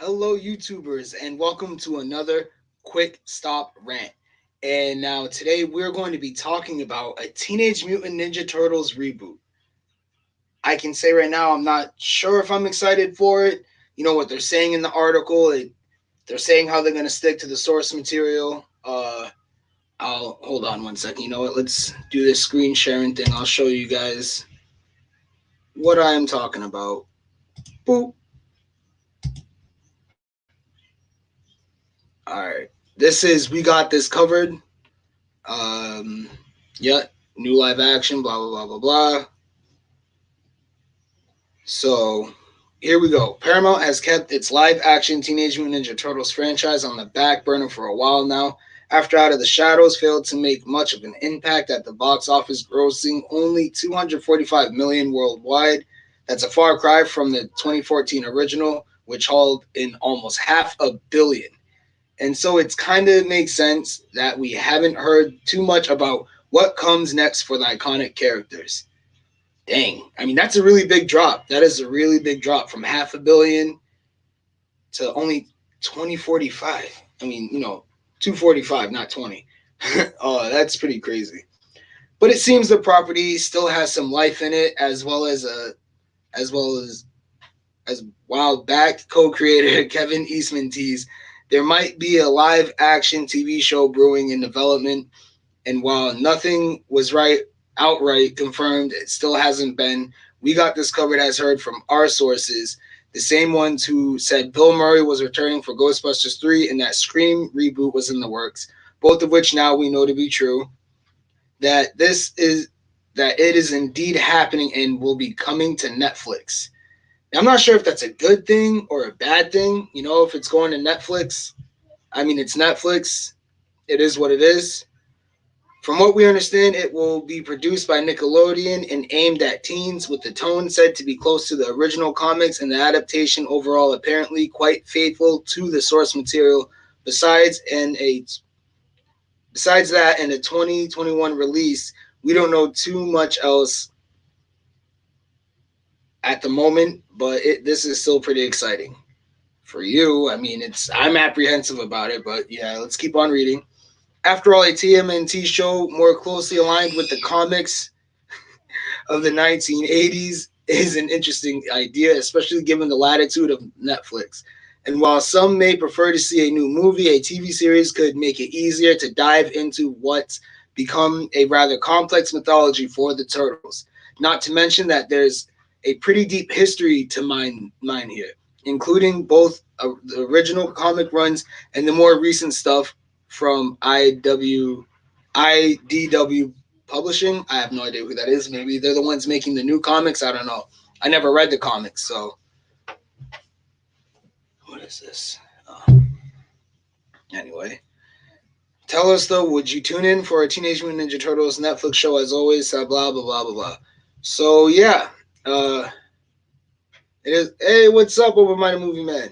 Hello, YouTubers, and welcome to another quick stop rant. And now, today we're going to be talking about a Teenage Mutant Ninja Turtles reboot. I can say right now, I'm not sure if I'm excited for it. You know what they're saying in the article, they're saying how they're going to stick to the source material. I'll hold on one second. You know what? Let's do this screen sharing thing. I'll show you guys what I am talking about. Boop. All right. We got this covered. Um, yeah, new live action, blah, blah, blah, blah, blah. So here we go. Paramount has kept its live action Teenage Mutant Ninja Turtles franchise on the back burner for a while now, after Out of the Shadows failed to make much of an impact at the box office, grossing only 245 million worldwide. That's a far cry from the 2014 original, which hauled in almost half a billion. And so it's kind of makes sense that we haven't heard too much about what comes next for the iconic characters. Dang. I mean, that's a really big drop. That is a really big drop from half a billion to only 2045. I mean, 245, not 20. Oh, that's pretty crazy. But it seems the property still has some life in it, as well as while back co-creator Kevin Eastman teased there might be a live action TV show brewing in development. And while nothing was outright confirmed, it still hasn't been. We got this covered as heard from our sources, the same ones who said Bill Murray was returning for Ghostbusters 3 and that Scream reboot was in the works, both of which now we know to be true. That this is that it is indeed happening and will be coming to Netflix. Now, I'm not sure if that's a good thing or a bad thing. If it's going to Netflix, I mean, it's Netflix. It is what it is. From what we understand, it will be produced by Nickelodeon and aimed at teens, with the tone said to be close to the original comics and the adaptation overall apparently quite faithful to the source material. Besides that, in a 2021 release, we don't know too much else at the moment, but this is still pretty exciting. For you, I mean, I'm apprehensive about it, but yeah, let's keep on reading. After all, a TMNT show more closely aligned with the comics of the 1980s is an interesting idea, especially given the latitude of Netflix. And while some may prefer to see a new movie, a TV series could make it easier to dive into what's become a rather complex mythology for the Turtles. Not to mention that there's a pretty deep history to mine here, including both the original comic runs and the more recent stuff from IDW Publishing. I have no idea who that is. Maybe they're the ones making the new comics. I don't know. I never read the comics, so what is this? Anyway, tell us though, would you tune in for a Teenage Mutant Ninja Turtles Netflix show as always? Blah blah blah blah blah. So yeah, it is. Hey, what's up, Over Mighty Movie Man?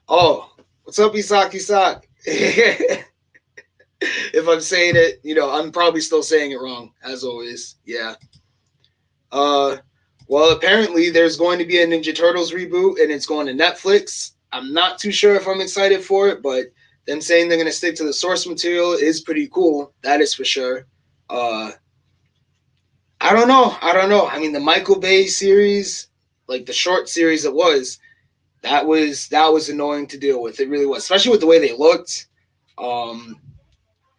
Oh, what's up, Isak Isak? If I'm saying it, I'm probably still saying it wrong, as always. Yeah. Uh, well, apparently there's going to be a Ninja Turtles reboot, and it's going to Netflix. I'm not too sure if I'm excited for it, but them saying they're going to stick to the source material is pretty cool. That is for sure. Uh, I don't know. I don't know. I mean, the Michael Bay series, like the short series, that was annoying to deal with. It really was, especially with the way they looked. Um,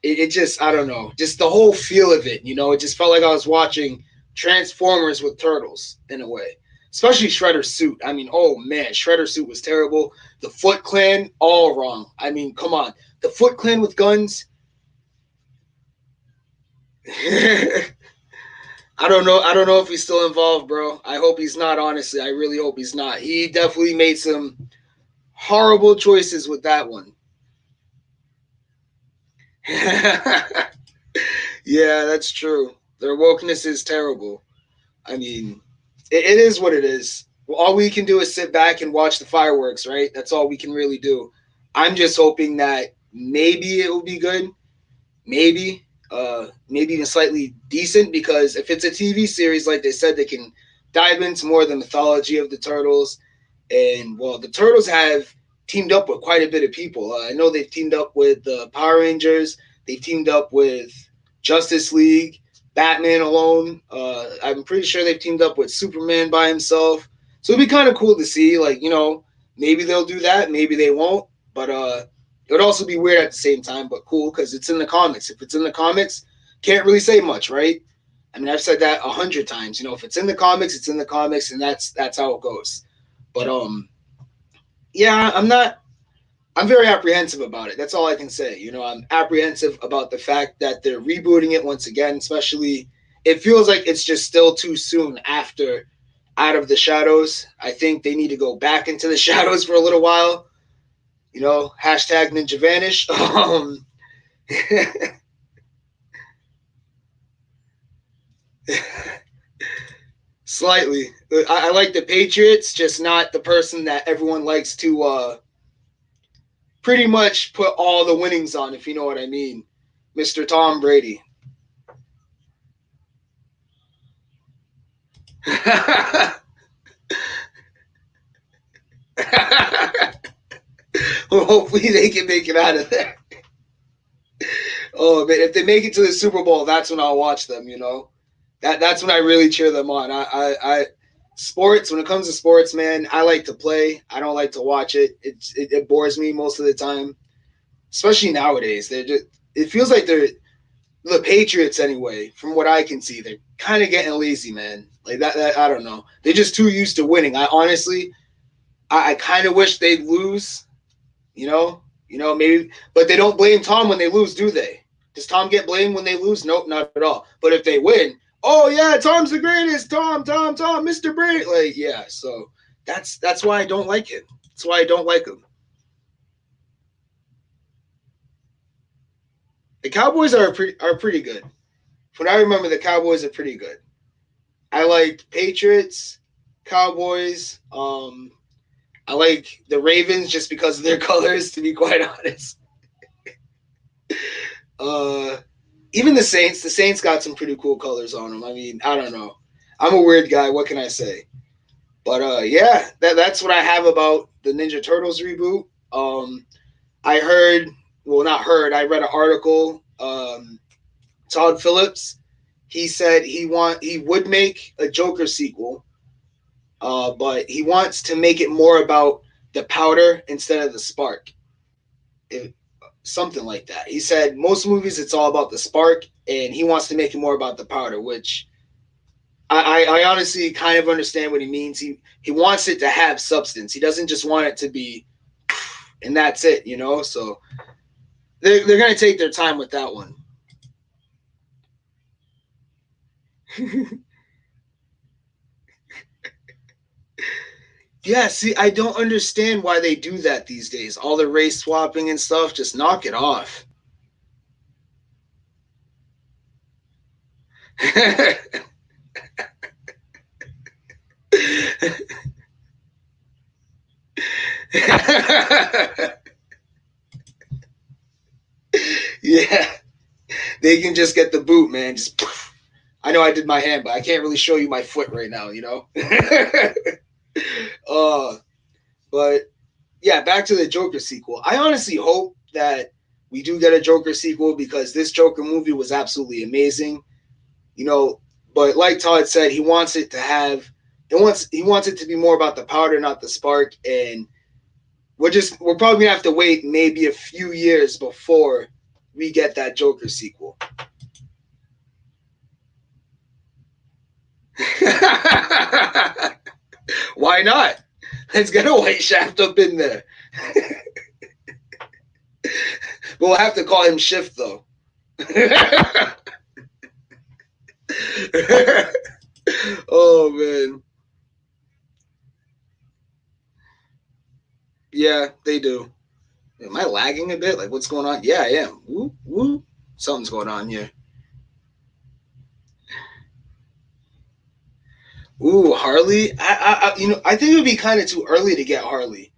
it just, I don't know, just the whole feel of it. It just felt like I was watching Transformers with turtles in a way. Especially Shredder's suit. I mean, oh man, Shredder's suit was terrible. The Foot Clan, all wrong. I mean, come on, the Foot Clan with guns. I don't know. I don't know if he's still involved, bro. I hope he's not. Honestly, I really hope he's not. He definitely made some horrible choices with that one. Yeah, that's true. Their wokeness is terrible. I mean, it is what it is. All we can do is sit back and watch the fireworks, right? That's all we can really do. I'm just hoping that maybe it will be good. Maybe even slightly decent, because if it's a TV series, like they said, they can dive into more of the mythology of the turtles. And well, the Turtles have teamed up with quite a bit of people. I know they've teamed up with the Power Rangers. They've teamed up with Justice League, Batman alone. I'm pretty sure they've teamed up with Superman by himself. So it'd be kind of cool to see, like, maybe they'll do that, maybe they won't. But it would also be weird at the same time, but cool because it's in the comics. If it's in the comics, can't really say much, right? I mean, I've said that 100 times. If it's in the comics, it's in the comics, and that's how it goes. But yeah, I'm very apprehensive about it. That's all I can say. I'm apprehensive about the fact that they're rebooting it once again, especially it feels like it's just still too soon after Out of the Shadows. I think they need to go back into the shadows for a little while. Hashtag Ninja Vanish. Slightly. I like the Patriots, just not the person that everyone likes to pretty much put all the winnings on, if you know what I mean. Mr. Tom Brady. Well, hopefully they can make it out of there. Oh man, if they make it to the Super Bowl, that's when I'll watch them. That's when I really cheer them on. Sports. When it comes to sports, man, I like to play. I don't like to watch it. It bores me most of the time, especially nowadays. It feels like they're the Patriots anyway. From what I can see, they're kind of getting lazy, man. Like that. I don't know. They're just too used to winning. I honestly, I kind of wish they'd lose. Maybe, but they don't blame Tom when they lose, do they? Does Tom get blamed when they lose? Nope, not at all. But if they win, oh yeah, Tom's the greatest. Tom, Mr. Brady. Like, yeah. So that's why I don't like him. That's why I don't like him. The Cowboys are pretty good. From what I remember, the Cowboys are pretty good. I like Patriots, Cowboys. I like the Ravens just because of their colors. To be quite honest, uh, even the Saints. The Saints got some pretty cool colors on them. I mean, I don't know. I'm a weird guy. What can I say? But yeah, that's what I have about the Ninja Turtles reboot. I heard, well, not heard. I read an article. Todd Phillips, he said he would make a Joker sequel, but he wants to make it more about the powder instead of the spark. It, Something like that. He said most movies it's all about the spark, and he wants to make it more about the powder, which I honestly kind of understand what he means. He wants it to have substance. He doesn't just want it to be and that's it. So they're gonna take their time with that one. Yeah, see, I don't understand why they do that these days. All the race swapping and stuff, just knock it off. Yeah, they can just get the boot, man. Just I know I did my hand, but I can't really show you my foot right now. uh, but yeah, back to the Joker sequel. I honestly hope that we do get a Joker sequel because this Joker movie was absolutely amazing. You know, but like Todd said, he wants it to be more about the powder, not the spark, and we're probably gonna have to wait maybe a few years before we get that Joker sequel. Why not? Let's get a white shaft up in there. We'll have to call him Shift though. Oh man. Yeah, they do. Am I lagging a bit? Like, what's going on? Yeah, I am. Woo, woo. Something's going on here. Ooh, Harley. I think it would be kind of too early to get Harley.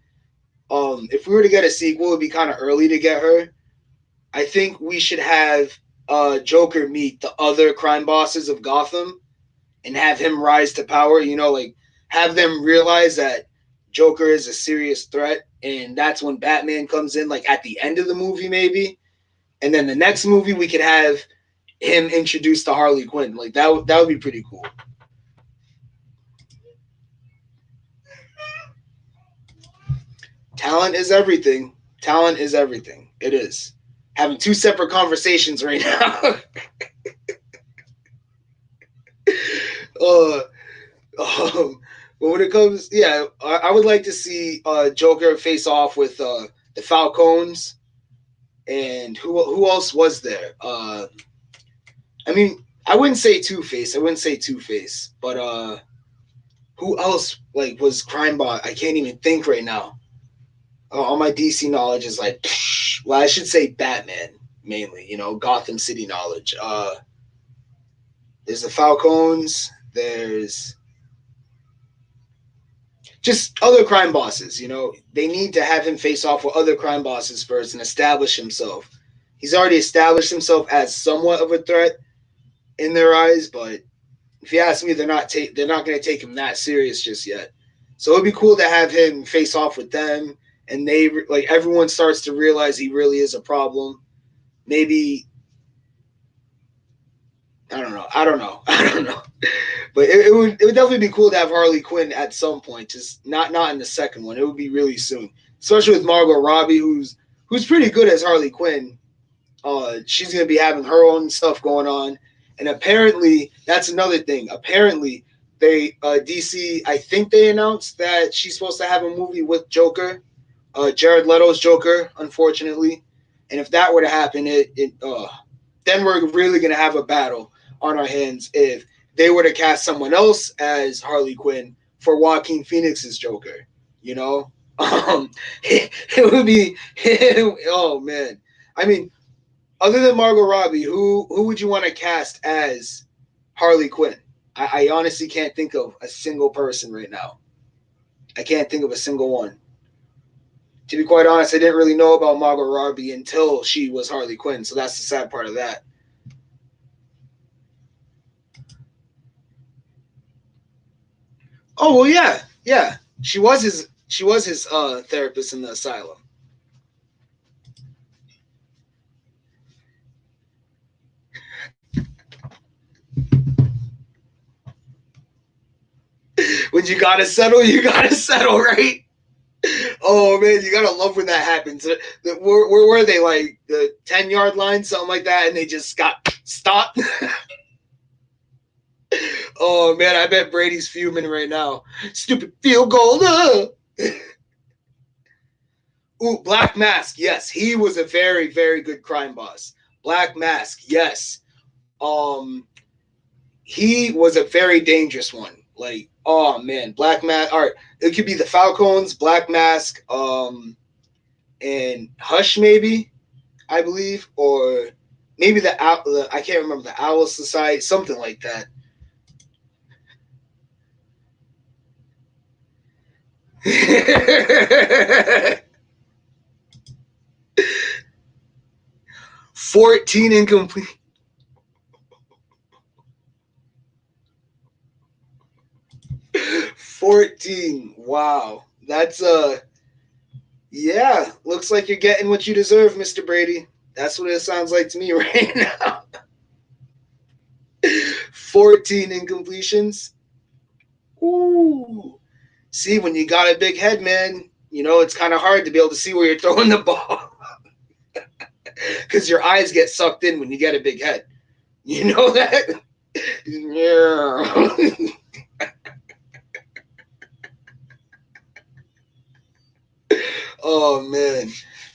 If we were to get a sequel, it'd be kind of early to get her. I think we should have Joker meet the other crime bosses of Gotham and have him rise to power. Like have them realize that Joker is a serious threat, and that's when Batman comes in, like at the end of the movie, maybe. And then the next movie we could have him introduced to Harley Quinn. Like that would be pretty cool. Talent is everything. Talent is everything. It is. Having two separate conversations right now. uh, but when it comes, yeah, I would like to see Joker face off with the Falcons, and who else was there? I mean, I wouldn't say Two Face. I wouldn't say Two Face, but who else like was crime boss? I can't even think right now. All my DC knowledge is like, well, I should say Batman mainly. You know, Gotham City knowledge. There's the Falcons. There's just other crime bosses. You know, they need to have him face off with other crime bosses first and establish himself. He's already established himself as somewhat of a threat in their eyes, but if you ask me, they're not going to take him that serious just yet. So it'd be cool to have him face off with them, and they like everyone starts to realize he really is a problem. Maybe I don't know. I don't know. I don't know. But it would definitely be cool to have Harley Quinn at some point, just not in the second one. It would be really soon, especially with Margot Robbie, who's pretty good as Harley Quinn. She's gonna be having her own stuff going on, and apparently that's another thing. Apparently, they DC, I think they announced that she's supposed to have a movie with Joker, Jared Leto's Joker, unfortunately. And if that were to happen, then we're really gonna have a battle on our hands if they were to cast someone else as Harley Quinn for Joaquin Phoenix's Joker. You know, it would be oh man. I mean, other than Margot Robbie, who would you want to cast as Harley Quinn? I honestly can't think of a single person right now. I can't think of a single one. To be quite honest, I didn't really know about Margot Robbie until she was Harley Quinn, so that's the sad part of that. Oh well, yeah. She was his therapist in the asylum. When you gotta settle, right? Oh man, you gotta love when that happens. Where were they, like the 10-yard line, something like that, and they just got stopped? Oh man, I bet Brady's fuming right now. Stupid field goal. Ooh, Black Mask. Yes, he was a very, very good crime boss. Black Mask. Yes. Um, he was a very dangerous one. Like, oh man, Black Mask. All right, it could be the Falcons, Black Mask, and Hush, maybe I believe, or maybe I can't remember, the Owl Society, something like that. 14 incomplete. 14. Wow. That's yeah, looks like you're getting what you deserve, Mr. Brady. That's what it sounds like to me right now. 14 incompletions. Ooh. See, when you got a big head, man, you know, it's kind of hard to be able to see where you're throwing the ball. Because your eyes get sucked in when you get a big head. You know that? Yeah. Oh man.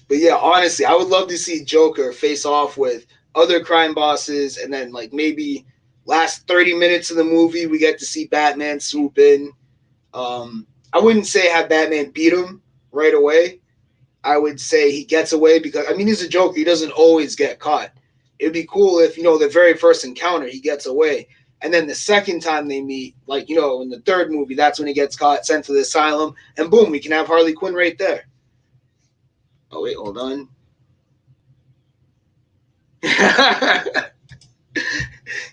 But yeah, honestly, I would love to see Joker face off with other crime bosses, and then like maybe last 30 minutes of the movie we get to see Batman swoop in. I wouldn't say have Batman beat him right away. I would say he gets away because I mean he's a Joker. He doesn't always get caught. It'd be cool if the very first encounter he gets away, and then the second time they meet, like in the third movie, that's when he gets caught, sent to the asylum, and boom, we can have Harley Quinn right there. Oh wait, hold on.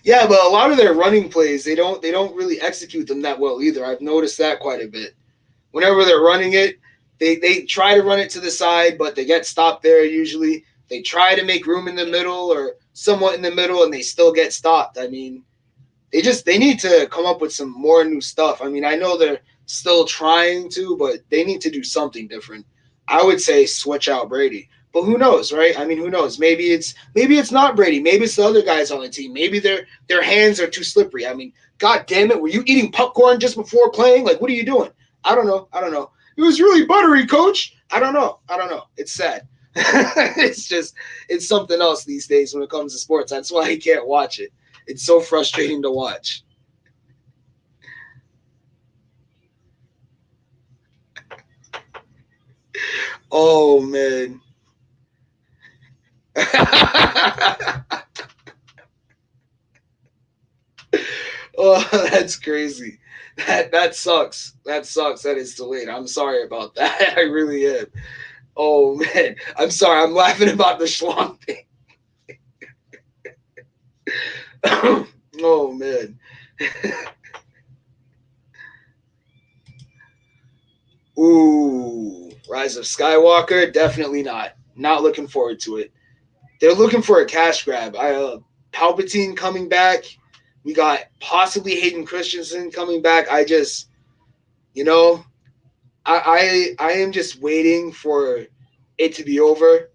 Yeah, but a lot of their running plays, they don't really execute them that well either. I've noticed that quite a bit. Whenever they're running it, they try to run it to the side, but they get stopped there usually. They try to make room in the middle or somewhat in the middle, and they still get stopped. I mean, they need to come up with some more new stuff. I mean, I know they're still trying to, but they need to do something different. I would say switch out Brady. But who knows, right? I mean, who knows? Maybe it's not Brady. Maybe it's the other guys on the team. Maybe their hands are too slippery. I mean, god damn it, were you eating popcorn just before playing? Like, what are you doing? I don't know. I don't know. It was really buttery, coach. I don't know. I don't know. It's sad. It's something else these days when it comes to sports. That's why I can't watch it. It's so frustrating to watch. Oh man. Oh, that's crazy. That sucks. That sucks. That is delayed. I'm sorry about that. I really am. Oh man. I'm sorry. I'm laughing about the schlong thing. Oh man. Ooh. Rise of Skywalker? Definitely not. Not looking forward to it. They're looking for a cash grab. Palpatine coming back. We got possibly Hayden Christensen coming back. You know, I am just waiting for it to be over,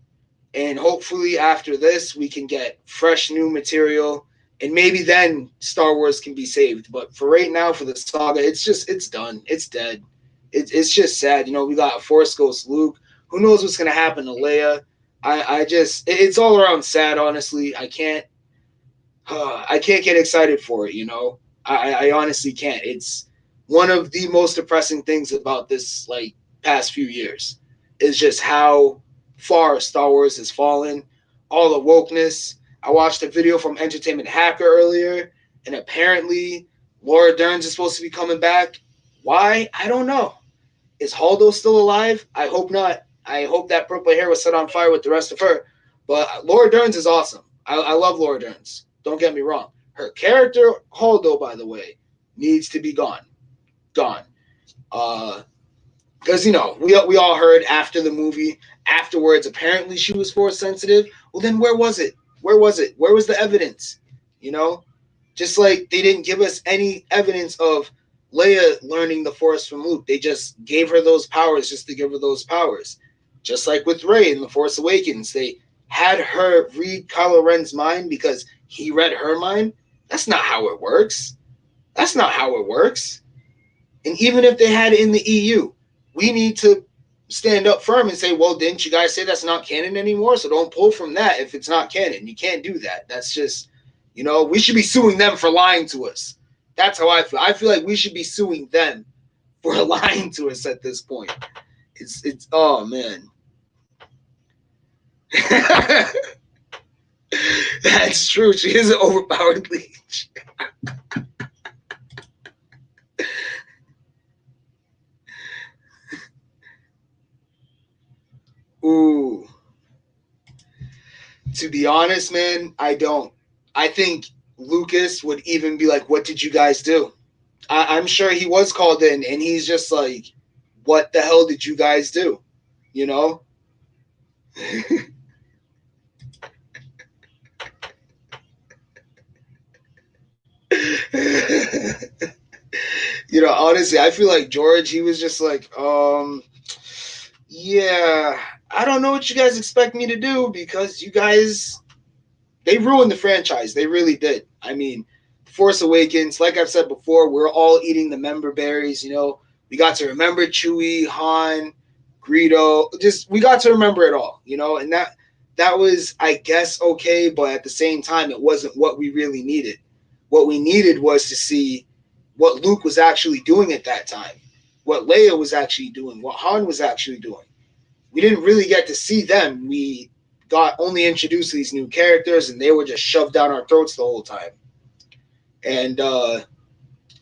and hopefully after this we can get fresh new material, and maybe then Star Wars can be saved. But for right now, for the saga, it's done. It's dead. It's just sad. We got Force Ghost Luke. Who knows what's gonna happen to Leia? It's all around sad. Honestly, I can't get excited for it. I honestly can't. It's one of the most depressing things about this past few years is just how far Star Wars has fallen. All the wokeness. I watched a video from Entertainment Hacker earlier, and apparently Laura Dern is supposed to be coming back. Why? I don't know. Is Haldo still alive? I hope not. I hope that purple hair was set on fire with the rest of her. But Laura Dern's is awesome. I love Laura Dern's. Don't get me wrong. Her character, Haldo, by the way, needs to be gone. Gone. Because, we all heard after the movie, afterwards, apparently she was force sensitive. Well, then where was it? Where was it? Where was the evidence? You know? Just like they didn't give us any evidence of Leia learning the Force from Luke. They just gave her those powers just to give her those powers. Just like with Rey in The Force Awakens, they had her read Kylo Ren's mind because he read her mind. That's not how it works. That's not how it works. And even if they had it in the EU, we need to stand up firm and say, well, didn't you guys say that's not canon anymore? So don't pull from that if it's not canon. You can't do that. That's just, we should be suing them for lying to us. That's how I feel. I feel like we should be suing them for lying to us at this point. It's oh man. That's true. She is an overpowered leech. Ooh. To be honest, man, I don't. I think Lucas would even be like, what did you guys do? I'm sure he was called in and he's just like, what the hell did you guys do? You know? Honestly, I feel like George, he was just like, yeah, I don't know what you guys expect me to do because you guys, they ruined the franchise. They really did. I mean, Force Awakens, like I've said before, we're all eating the member berries. We got to remember Chewie, Han, Greedo. We got to remember it all. And that was, I guess, okay, but at the same time, it wasn't what we really needed. What we needed was to see what Luke was actually doing at that time, what Leia was actually doing, what Han was actually doing. We didn't really get to see them. We got only introduced to these new characters, and they were just shoved down our throats the whole time. And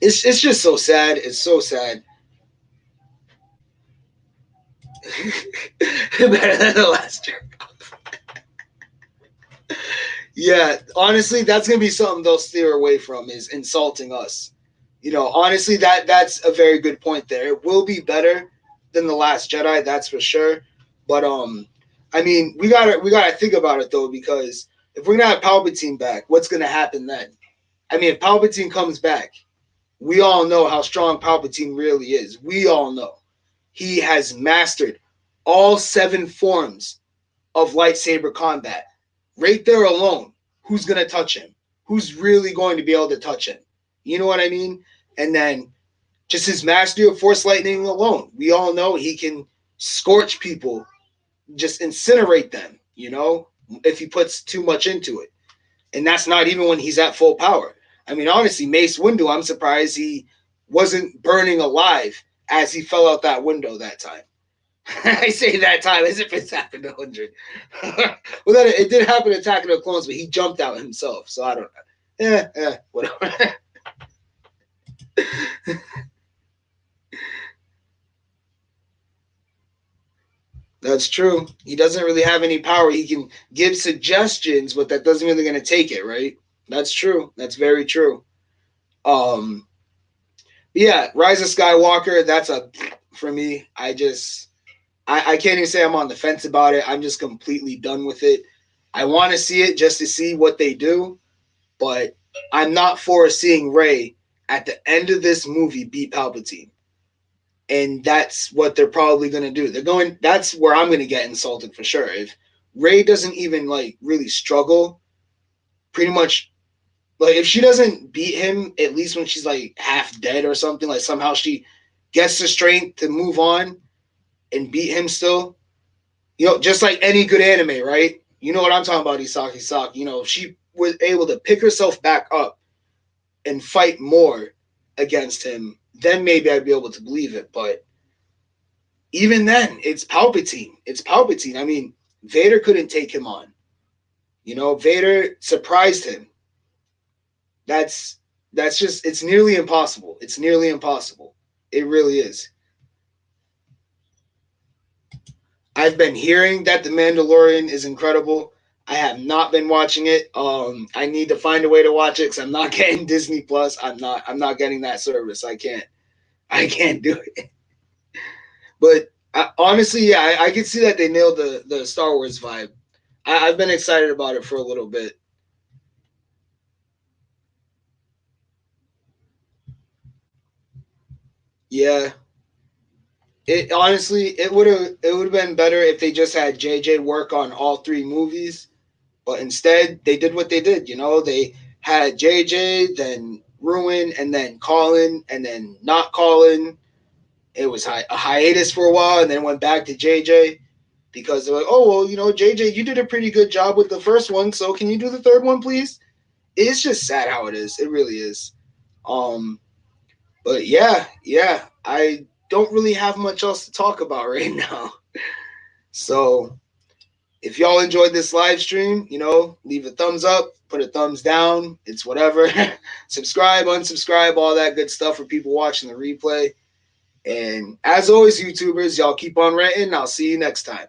it's just so sad. It's so sad. Better than the last jerk. Yeah, honestly, that's gonna be something they'll steer away from is insulting us. Honestly, that's a very good point there. It will be better than The Last Jedi, that's for sure. But I mean, we gotta think about it though, because if we're gonna have Palpatine back, what's gonna happen then? I mean, if Palpatine comes back, we all know how strong Palpatine really is. We all know he has mastered all seven forms of lightsaber combat. Right there alone, who's gonna touch him? Who's really going to be able to touch him? You know what I mean? And then just his mastery of force lightning alone. We all know he can scorch people, just incinerate them, if he puts too much into it. And that's not even when he's at full power. I mean, honestly, Mace Windu, I'm surprised he wasn't burning alive as he fell out that window that time. I say that time as if it's happened 100. Well, then it did happen in Attack of the Clones, but he jumped out himself. So I don't know. Whatever. That's true. He doesn't really have any power. He can give suggestions, but that doesn't really going to take it, right? That's true. That's very true. Um, yeah, Rise of Skywalker. That's a for me. I can't even say I'm on the fence about it. I'm just completely done with it. I want to see it just to see what they do, but I'm not for seeing Rey at the end of this movie beat Palpatine. And that's what they're probably going to do. That's where I'm going to get insulted for sure. If Rey doesn't even like really struggle, pretty much like if she doesn't beat him, at least when she's like half dead or something, like somehow she gets the strength to move on and beat him still, just like any good anime, right? You know what I'm talking about, Isaki Saki. If she was able to pick herself back up and fight more against him, then maybe I'd be able to believe it. But even then, it's Palpatine. It's Palpatine. I mean, Vader couldn't take him on. Vader surprised him. That's just it's nearly impossible. It's nearly impossible. It really is. I've been hearing that The Mandalorian is incredible. I have not been watching it. I need to find a way to watch it because I'm not getting Disney Plus. I'm not getting that service. I can't do it. But honestly, yeah, I can see that they nailed the Star Wars vibe. I've been excited about it for a little bit. Yeah, it honestly it would have been better if they just had JJ work on all three movies, but instead they did what they did. They had JJ, then Ruin, and then Colin, and then not Colin. It was a hiatus for a while, and then went back to JJ because they're like, oh well, JJ, you did a pretty good job with the first one, so can you do the third one, please? It's just sad how it is. It really is. Um, but yeah, I don't really have much else to talk about right now. So if y'all enjoyed this live stream, leave a thumbs up, put a thumbs down. It's whatever. Subscribe, unsubscribe, all that good stuff for people watching the replay. And as always, YouTubers, y'all keep on ranting. I'll see you next time.